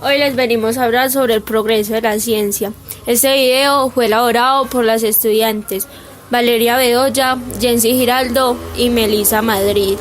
Hoy les venimos a hablar sobre el progreso de la ciencia. Este video fue elaborado por las estudiantes Valeria Bedoya, Jensi Giraldo y Melissa Madrid.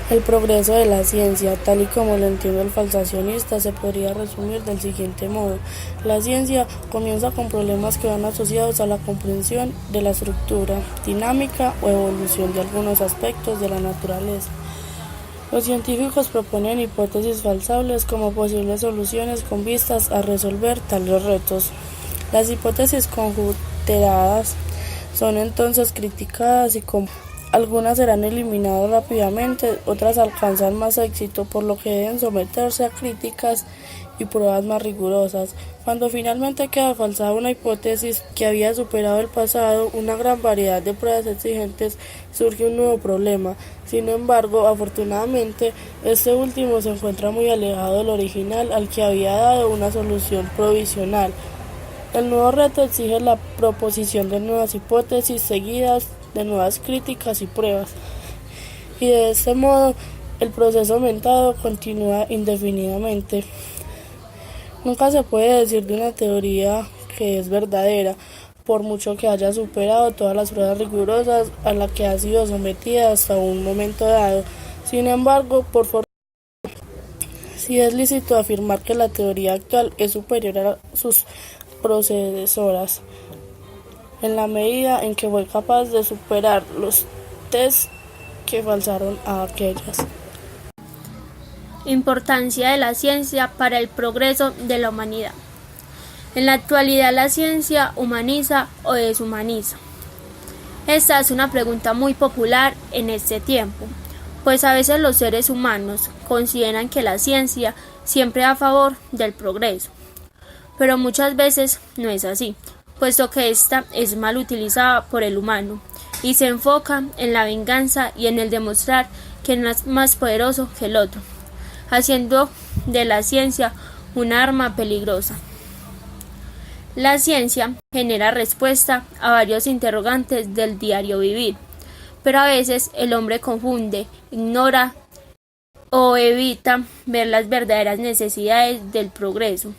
El progreso de la ciencia, tal y como lo entiende el falsacionista, se podría resumir del siguiente modo. La ciencia comienza con problemas que van asociados a la comprensión de la estructura, dinámica o evolución de algunos aspectos de la naturaleza. Los científicos proponen hipótesis falsables como posibles soluciones con vistas a resolver tales retos. Las hipótesis conjuradas son entonces criticadas y algunas serán eliminadas rápidamente, otras alcanzan más éxito, por lo que deben someterse a críticas y pruebas más rigurosas. Cuando finalmente queda falsada una hipótesis que había superado el pasado, una gran variedad de pruebas exigentes, surge un nuevo problema. Sin embargo, afortunadamente, este último se encuentra muy alejado del original, al que había dado una solución provisional. El nuevo reto exige la proposición de nuevas hipótesis seguidas de nuevas críticas y pruebas, y de este modo el proceso aumentado continúa indefinidamente. Nunca se puede decir de una teoría que es verdadera, por mucho que haya superado todas las pruebas rigurosas a las que ha sido sometida hasta un momento dado. Sin embargo, sí es lícito afirmar que la teoría actual es superior a sus predecesoras, en la medida en que fue capaz de superar los tests que falsaron a aquellas. Importancia de la ciencia para el progreso de la humanidad. En la actualidad, la ciencia humaniza o deshumaniza. Esta es una pregunta muy popular en este tiempo, pues a veces los seres humanos consideran que la ciencia siempre va a favor del progreso, pero muchas veces no es así, puesto que esta es mal utilizada por el humano y se enfoca en la venganza y en el demostrar que no es más poderoso que el otro, haciendo de la ciencia un arma peligrosa. La ciencia genera respuesta a varios interrogantes del diario vivir, pero a veces el hombre confunde, ignora o evita ver las verdaderas necesidades del progreso,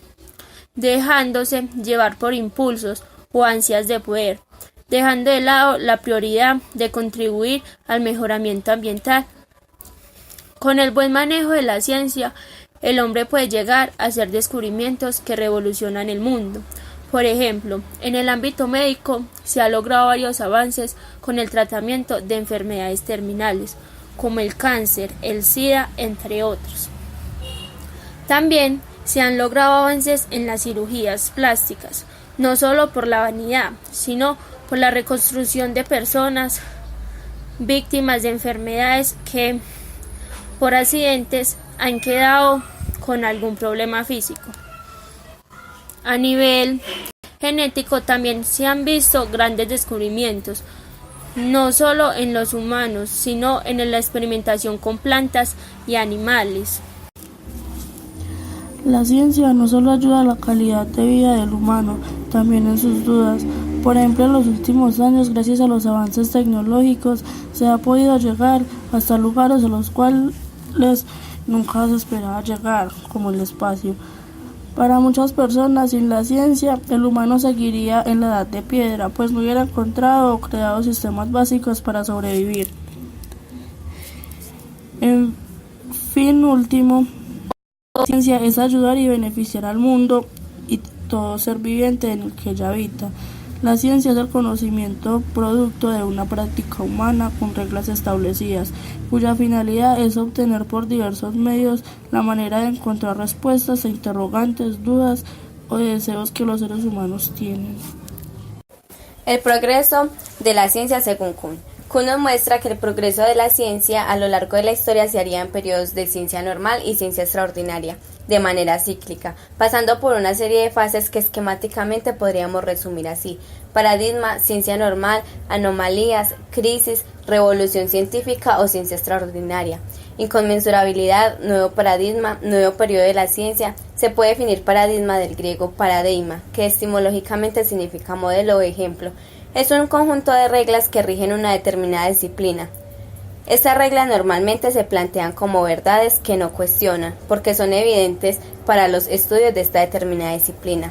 dejándose llevar por impulsos o ansias de poder, dejando de lado la prioridad de contribuir al mejoramiento ambiental. Con el buen manejo de la ciencia, el hombre puede llegar a hacer descubrimientos que revolucionan el mundo. Por ejemplo, en el ámbito médico se han logrado varios avances con el tratamiento de enfermedades terminales, como el cáncer, el SIDA, entre otros. También se han logrado avances en las cirugías plásticas, no solo por la vanidad, sino por la reconstrucción de personas víctimas de enfermedades que por accidentes han quedado con algún problema físico. A nivel genético también se han visto grandes descubrimientos, no solo en los humanos, sino en la experimentación con plantas y animales. La ciencia no solo ayuda a la calidad de vida del humano, también en sus dudas. Por ejemplo, en los últimos años, gracias a los avances tecnológicos, se ha podido llegar hasta lugares a los cuales nunca se esperaba llegar, como el espacio. Para muchas personas, sin la ciencia, el humano seguiría en la edad de piedra, pues no hubiera encontrado o creado sistemas básicos para sobrevivir. En fin último, la ciencia es ayudar y beneficiar al mundo y todo ser viviente en el que ella habita. La ciencia es el conocimiento producto de una práctica humana con reglas establecidas, cuya finalidad es obtener por diversos medios la manera de encontrar respuestas a interrogantes, dudas o deseos que los seres humanos tienen. El progreso de la ciencia según Kuhn. Kuhn nos muestra que el progreso de la ciencia a lo largo de la historia se haría en periodos de ciencia normal y ciencia extraordinaria, de manera cíclica, pasando por una serie de fases que esquemáticamente podríamos resumir así: paradigma, ciencia normal, anomalías, crisis, revolución científica o ciencia extraordinaria, inconmensurabilidad, nuevo paradigma, nuevo periodo de la ciencia. Se puede definir paradigma del griego paradigma, que etimológicamente significa modelo o ejemplo. Es un conjunto de reglas que rigen una determinada disciplina. Estas reglas normalmente se plantean como verdades que no cuestionan, porque son evidentes para los estudios de esta determinada disciplina.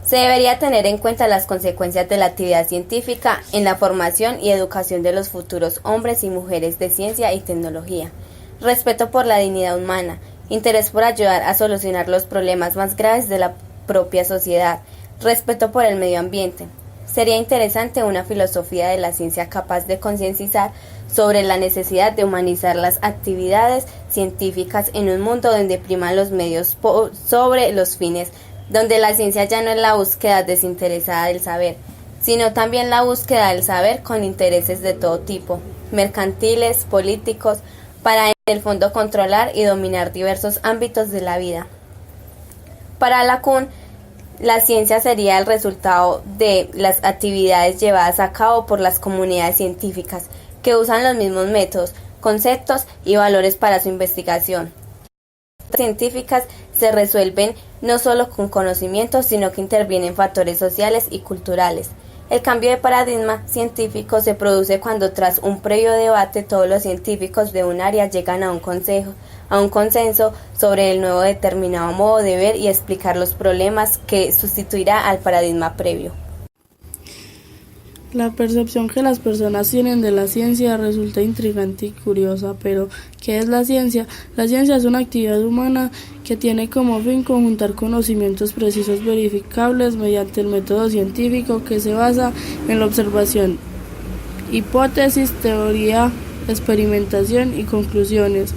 Se debería tener en cuenta las consecuencias de la actividad científica en la formación y educación de los futuros hombres y mujeres de ciencia y tecnología. Respeto por la dignidad humana, interés por ayudar a solucionar los problemas más graves de la propia sociedad, respeto por el medio ambiente. Sería interesante una filosofía de la ciencia capaz de concientizar sobre la necesidad de humanizar las actividades científicas en un mundo donde priman los medios sobre los fines, donde la ciencia ya no es la búsqueda desinteresada del saber, sino también la búsqueda del saber con intereses de todo tipo, mercantiles, políticos, para en el fondo controlar y dominar diversos ámbitos de la vida. Para Lacan, la ciencia sería el resultado de las actividades llevadas a cabo por las comunidades científicas, que usan los mismos métodos, conceptos y valores para su investigación. Las científicas se resuelven no solo con conocimientos, sino que intervienen factores sociales y culturales. El cambio de paradigma científico se produce cuando tras un previo debate todos los científicos de un área llegan a un consenso sobre el nuevo determinado modo de ver y explicar los problemas que sustituirá al paradigma previo. La percepción que las personas tienen de la ciencia resulta intrigante y curiosa, pero ¿qué es la ciencia? La ciencia es una actividad humana que tiene como fin conjuntar conocimientos precisos verificables mediante el método científico que se basa en la observación, hipótesis, teoría, experimentación y conclusiones.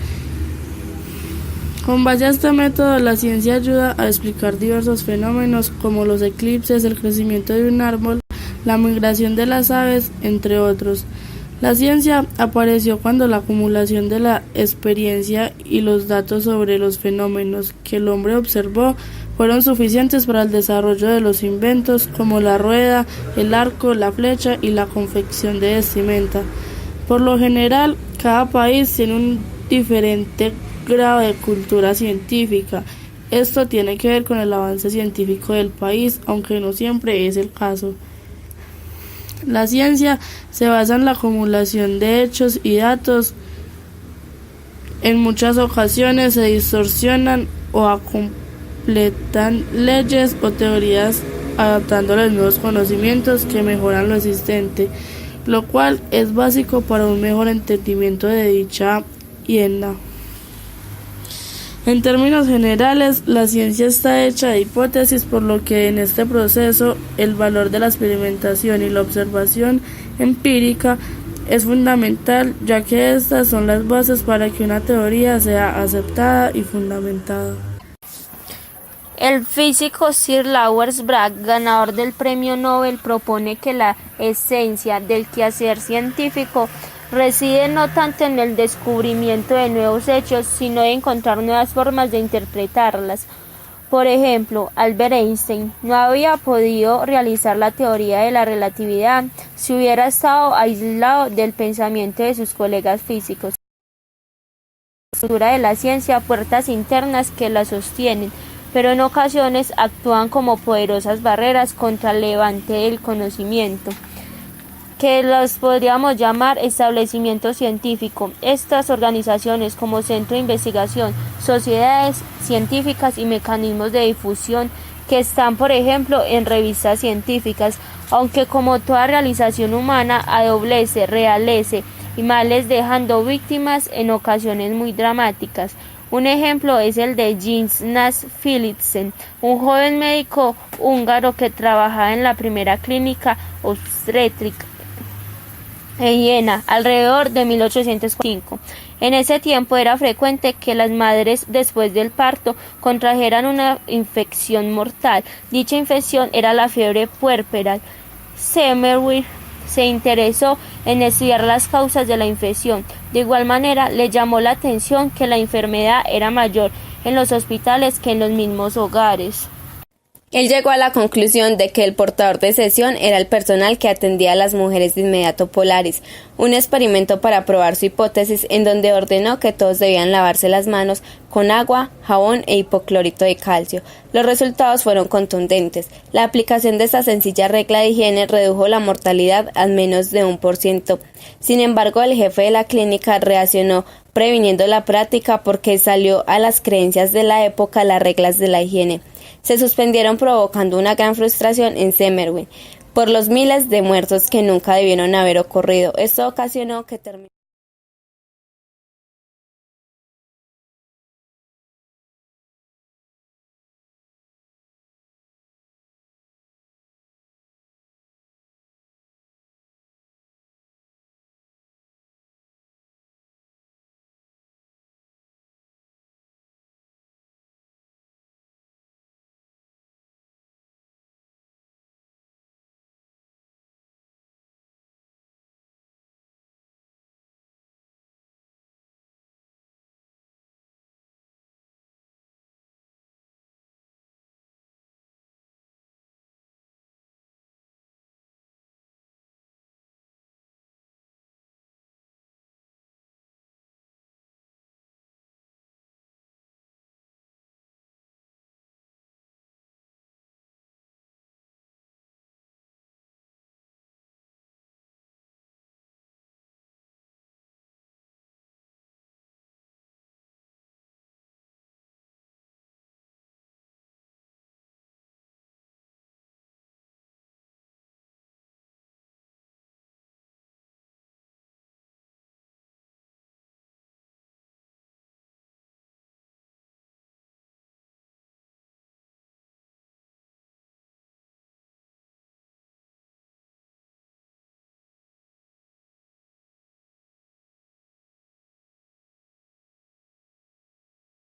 Con base a este método, la ciencia ayuda a explicar diversos fenómenos como los eclipses, el crecimiento de un árbol, la migración de las aves, entre otros. La ciencia apareció cuando la acumulación de la experiencia y los datos sobre los fenómenos que el hombre observó fueron suficientes para el desarrollo de los inventos como la rueda, el arco, la flecha y la confección de vestimenta. Por lo general, cada país tiene un diferente grado de cultura científica. Esto tiene que ver con el avance científico del país, aunque no siempre es el caso. La ciencia se basa en la acumulación de hechos y datos. En muchas ocasiones se distorsionan o completan leyes o teorías adaptando los nuevos conocimientos que mejoran lo existente, lo cual es básico para un mejor entendimiento de dicha hienda. En términos generales, la ciencia está hecha de hipótesis, por lo que en este proceso el valor de la experimentación y la observación empírica es fundamental, ya que estas son las bases para que una teoría sea aceptada y fundamentada. El físico Sir Lawrence Bragg, ganador del Premio Nobel, propone que la esencia del quehacer científico reside no tanto en el descubrimiento de nuevos hechos, sino en encontrar nuevas formas de interpretarlas. Por ejemplo, Albert Einstein no había podido realizar la teoría de la relatividad si hubiera estado aislado del pensamiento de sus colegas físicos. La estructura de la ciencia, puertas internas que la sostienen, pero en ocasiones actúan como poderosas barreras contra el levante del conocimiento, que los podríamos llamar establecimiento científico. Estas organizaciones como centro de investigación, sociedades científicas y mecanismos de difusión que están, por ejemplo, en revistas científicas, aunque como toda realización humana adoblece, realece y males dejando víctimas en ocasiones muy dramáticas. Un ejemplo es el de Jens Nash Philipsen, un joven médico húngaro que trabajaba en la primera clínica obstétrica en Viena, alrededor de 1805. En ese tiempo era frecuente que las madres después del parto contrajeran una infección mortal. Dicha infección era la fiebre puerperal. Semmelweis se interesó en estudiar las causas de la infección. De igual manera, le llamó la atención que la enfermedad era mayor en los hospitales que en los mismos hogares. Él llegó a la conclusión de que el portador de sesión era el personal que atendía a las mujeres de inmediato Polaris, un experimento para probar su hipótesis en donde ordenó que todos debían lavarse las manos con agua, jabón e hipoclorito de calcio. Los resultados fueron contundentes. La aplicación de esta sencilla regla de higiene redujo la mortalidad a menos de 1%. Sin embargo, el jefe de la clínica reaccionó previniendo la práctica porque salió a las creencias de la época las reglas de la higiene. Se suspendieron provocando una gran frustración en Semerwin por los miles de muertos que nunca debieron haber ocurrido. Esto ocasionó que terminara.